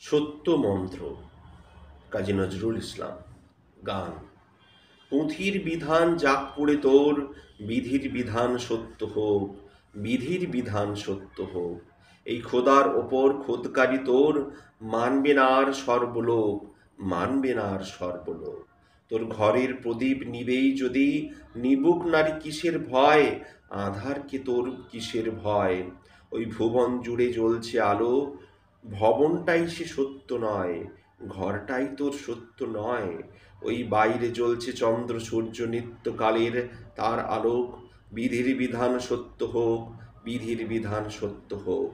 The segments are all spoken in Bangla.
সত্য মন্ত্র, কাজী নজরুল ইসলাম। গান। পুঁথির বিধান যাক পুড়ে তোর, বিধির বিধান সত্য হোক, বিধির বিধান সত্য হোক। এই খোদার ওপর খোদকারী তোর, মানবে না আর সর্বলোক, মানবে না আর সর্বলোক। তোর ঘরের প্রদীপ নিবেই যদি, নিবুক নারী কিসের ভয়, আধারকে তোর কিসের ভয়। ওই ভুবন জুড়ে জ্বলছে আলো, ভবনটাই সে সত্য নয়, ঘরটাই তোর সত্য নয়। ওই বাইরে জ্বলছে চন্দ্র সূর্য নিত্যকালের তার আলোক। বিধির বিধান সত্য হোক, বিধির বিধান সত্য হোক।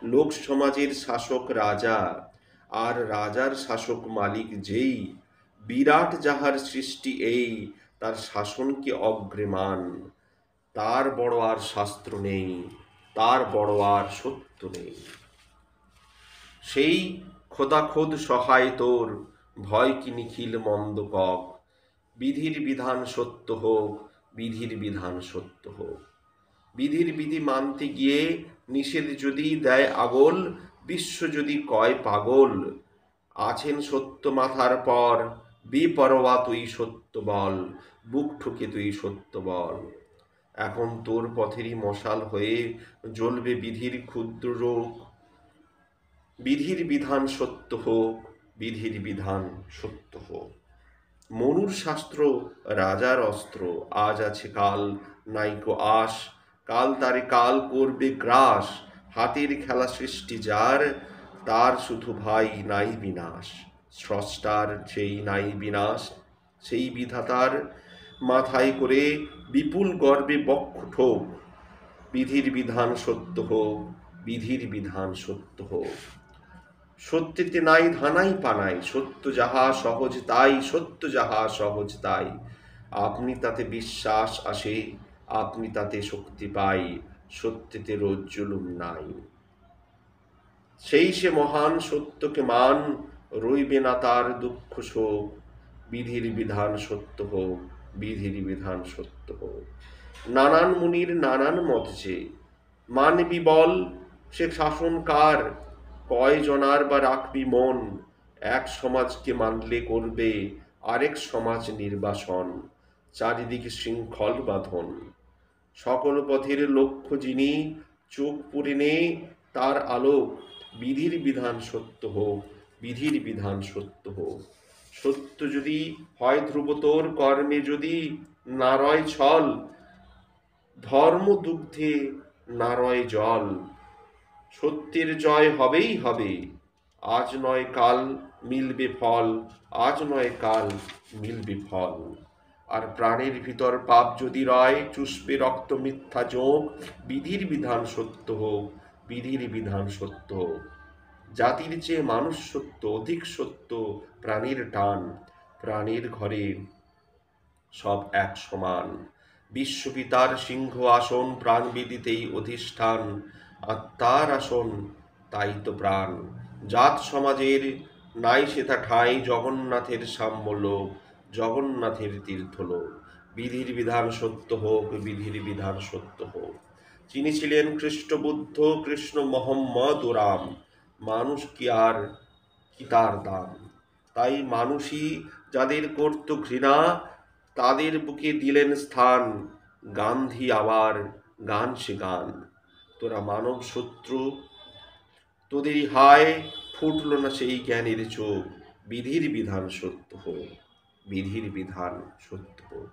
লোক সমাজের শাসক রাজা, আর রাজার শাসক মালিক যেই, বিরাট যাহার সৃষ্টি এই, তার শাসনকে অগ্রেমান। তার বড় আর শাস্ত্র নেই, তার বড় আর সত্য নেই। সেই খোদাখোদ সহায় তোর, ভয় কি নিখিল মন্দ কক। বিধির বিধান সত্য হোক, বিধির বিধান সত্য হোক। বিধির বিধি মানতে গিয়ে নিষেধ যদি দেয় আগল, বিশ্ব যদি কয় পাগল। আছেন সত্য মাথার পর, বেপরোয়া তুই সত্য বল, বুক ঠুকে তুই সত্য বল। এখন তোর পথেরই মশাল হয়ে জ্বলবে বিধির ক্ষুদ্র রোগ। বিধির বিধান সত্য হোক, বিধির বিধান সত্য হোক। মনুর শাস্ত্র রাজার অস্ত্র, আজ আছে কাল নাইকো আশ, কাল তারে কাল করবে গ্রাস। হাতের খেলা সৃষ্টি যার, তার শুধু ভাই নাই বিনাশ। স্রষ্টার সেই নাই বিনাশ, সেই বিধাতার মাথায় করে বিপুল গর্বে বক্ষ ঠোক। বিধির বিধান সত্য হোক, বিধির বিধান সত্য হোক। সত্যেতে নাই ধানাই পানাই, সত্য যাহা সহজ তাই, সত্য যাহা সহজ তাই। আপনি তাতে বিশ্বাস আসে, আপনি তাতে শক্তি পাই, সত্যেতে রোজ জুলুম নাই। সেই সে মহান সত্যকে মান, রইবে না তার দুঃখ শোক। বিধির বিধান সত্য হোক, বিধির বিধান সত্য হোক। নানান মুনির নানান মত যে, মানবি বল সে শাসন কার, কয় জনার বা রাখবি মন। এক সমাজকে মানলে করবে আরেক সমাজ নির্বাসন, চারিদিকে শৃঙ্খল বাঁধন। সকল পথের লক্ষ্য যিনি, চোখ পুরে নে তার আলোক। বিধির বিধান সত্য হোক, বিধির বিধান সত্য হোক। সত্য যদি হয় ধ্রুব তোর, কর্মে যদি না রয় ছল, ধর্ম দুগ্ধে না রয় জল। সত্যের জয় হবেই হবে, আজ নয় কাল মিলবে ফল, আজ নয় কাল মিলবে ফল। আর প্রাণের ভিতর পাপ যদি রয়, চুষবে রক্ত মিথ্যা যোগ। বিধির বিধান সত্য হোক, বিধির বিধান সত্য হোক। জাতির চেয়ে মানুষ সত্য, অধিক সত্য প্রাণীর টান। প্রাণীর ঘরে সব এক সমান, বিশ্বপিতার সিংহ আসন, প্রাণবিদিতেই অধিষ্ঠান। আত্মার আসন তাই তো প্রাণ। জাত সমাজের নাই সেথা ঠাঁই, জগন্নাথের সাম্যলোক, জগন্নাথের তীর্থলোক। বিধির বিধান সত্য হোক, বিধির বিধান সত্য হোক। যিনি ছিলেন খ্রিস্ট বুদ্ধ, কৃষ্ণ মোহাম্মদ ও রাম, মানুষ কি আর কি তার দাম। তাই মানুষই যাদের করত ঘৃণা, তাদের বুকে দিলেন স্থান। গান্ধী আবার গান সে গান, তোরা মানব শত্রু, তোদেরই হায় ফুটল না সেই জ্ঞানের চোখ। বিধির বিধান সত্য হোক, বিধির বিধান সত্য হোক।